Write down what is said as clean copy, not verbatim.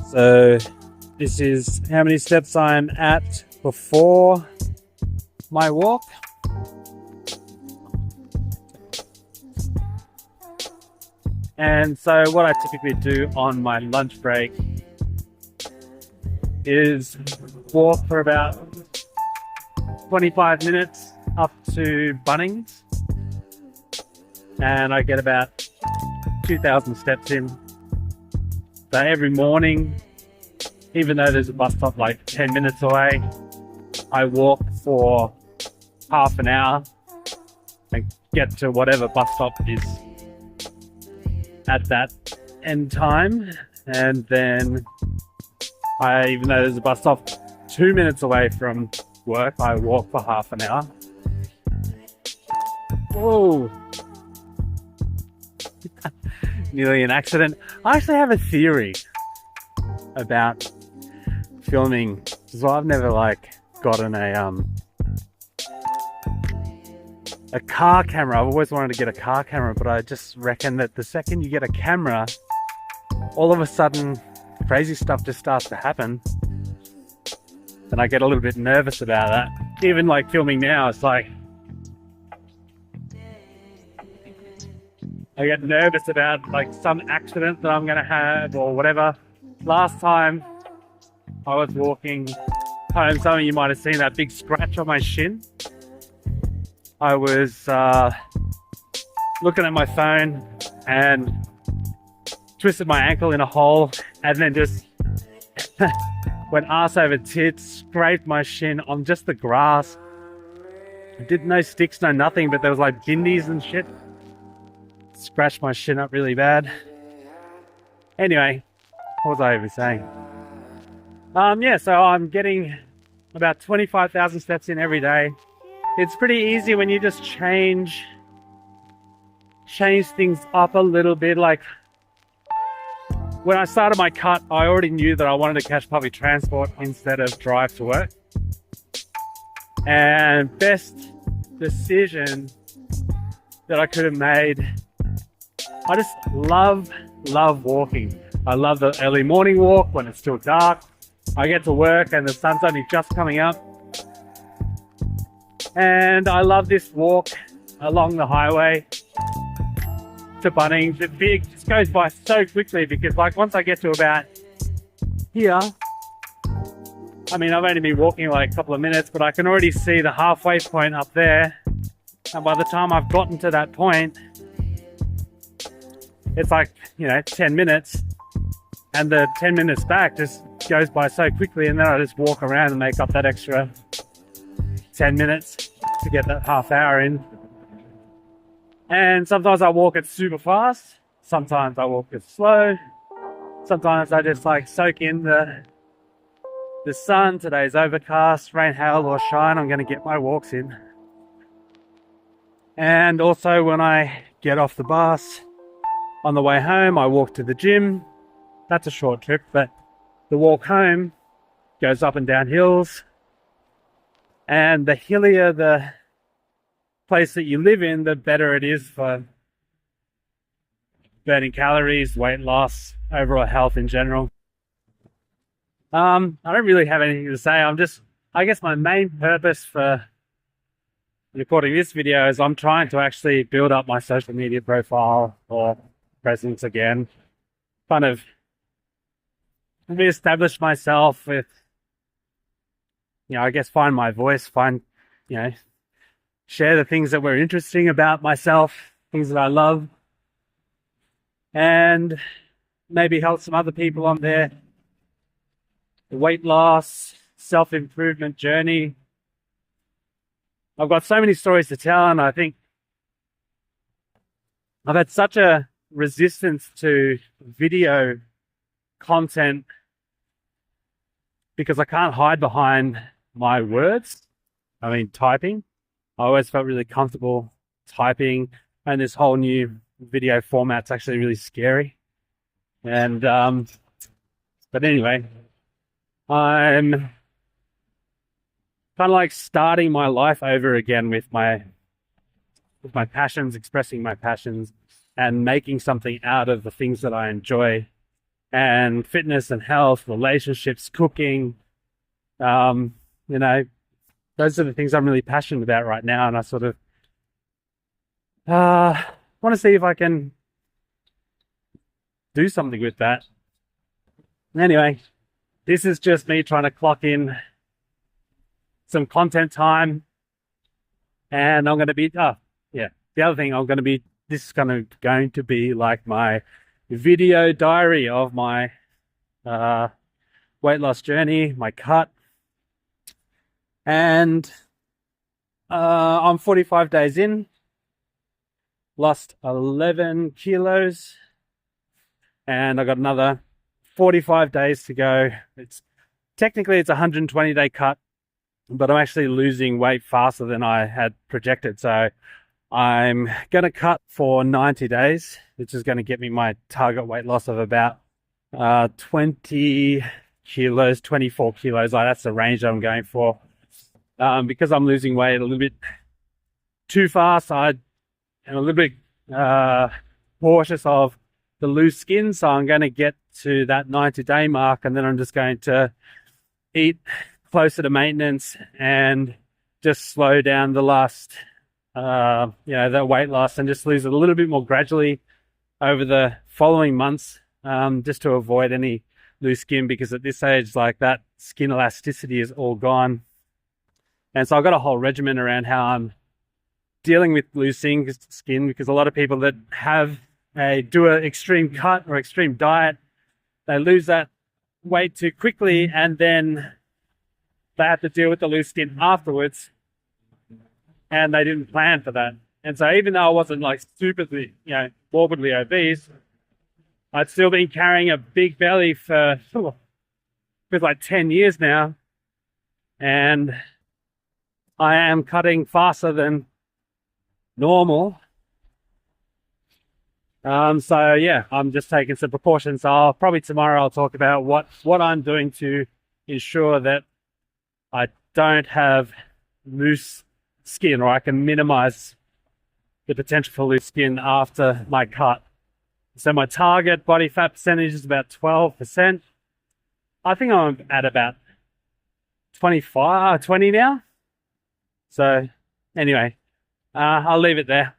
So this is how many steps I'm at before my walk. And so what I typically do on my lunch break is walk for about 25 minutes up to Bunnings, and I get about 2,000 steps in. So every morning, even though there's a bus stop like 10 minutes away, I walk for half an hour and get to whatever bus stop is at that end time. And then even though there's a bus stop 2 minutes away from work, I walk for half an hour. Whoa. Nearly an accident. I actually have a theory about filming. So I've never gotten a car camera. I've always wanted to get a car camera, but I just reckon that the second you get a camera, all of a sudden crazy stuff just starts to happen. And I get a little bit nervous about that. Even filming now, it's like I get nervous about some accident that I'm gonna have or whatever. Last time I was walking home, some of you might have seen that big scratch on my shin. I was looking at my phone and twisted my ankle in a hole, and then just went arse over tits, scraped my shin on just the grass. I did no sticks, no nothing, but there was bindies and shit. Scratched my shin up really bad. Anyway, what was I even saying? Yeah, so I'm getting about 25,000 steps in every day. It's pretty easy when you just change things up a little bit. When I started my cut, I already knew that I wanted to catch public transport instead of drive to work. And best decision that I could have made. I just love walking. I love the early morning walk when it's still dark. I get to work and the sun's only just coming up. And I love this walk along the highway to Bunnings. It just goes by so quickly because once I get to about here, I mean, I've only been walking a couple of minutes, but I can already see the halfway point up there. And by the time I've gotten to that point, it's 10 minutes, and the 10 minutes back just goes by so quickly, and then I just walk around and make up that extra 10 minutes to get that half hour in. And sometimes I walk it super fast, sometimes I walk it slow, sometimes I just soak in the sun. Today's overcast, rain, hail or shine, I'm going to get my walks in. And also when I get off the bus, on the way home, I walk to the gym. That's a short trip, but the walk home goes up and down hills. And the hillier the place that you live in, the better it is for burning calories, weight loss, overall health in general. I don't really have anything to say. I guess my main purpose for recording this video is I'm trying to actually build up my social media profile or presence again, kind of reestablish myself with, I guess find my voice, share the things that were interesting about myself, things that I love, and maybe help some other people on their weight loss, self-improvement journey. I've got so many stories to tell, and I think I've had such a resistance to video content because I can't hide behind my words. I mean, typing. I always felt really comfortable typing, and this whole new video format's actually really scary. And but anyway, I'm kind of starting my life over again with my passions, expressing my passions, and making something out of the things that I enjoy and fitness and health, relationships, cooking. You know, those are the things I'm really passionate about right now, and I sort of want to see if I can do something with that. Anyway, this is just me trying to clock in some content time, and I'm going to be yeah, the other thing I'm going to be, this is going to be like my video diary of my weight loss journey, my cut. And I'm 45 days in, lost 11 kilos, and I got another 45 days to go. It's technically a 120-day cut, but I'm actually losing weight faster than I had projected. So I'm going to cut for 90 days, which is going to get me my target weight loss of about 20 kilos, 24 kilos. Like, that's the range I'm going for. Because I'm losing weight a little bit too fast, I am a little bit cautious of the loose skin. So I'm going to get to that 90-day mark, and then I'm just going to eat closer to maintenance and just slow down the last the weight loss, and just lose it a little bit more gradually over the following months, just to avoid any loose skin, because at this age, like, that skin elasticity is all gone. And so I've got a whole regimen around how I'm dealing with losing skin, because a lot of people that do an extreme cut or extreme diet, they lose that weight too quickly, and then they have to deal with the loose skin afterwards, and they didn't plan for that. And so even though I wasn't like stupidly, morbidly obese, I'd still been carrying a big belly for like 10 years now, and I am cutting faster than normal. So yeah, I'm just taking some precautions. So probably tomorrow I'll talk about what I'm doing to ensure that I don't have loose skin, or I can minimize the potential for loose skin after my cut. So my target body fat percentage is about 12%. I think I'm at about 20 now. So anyway, I'll leave it there.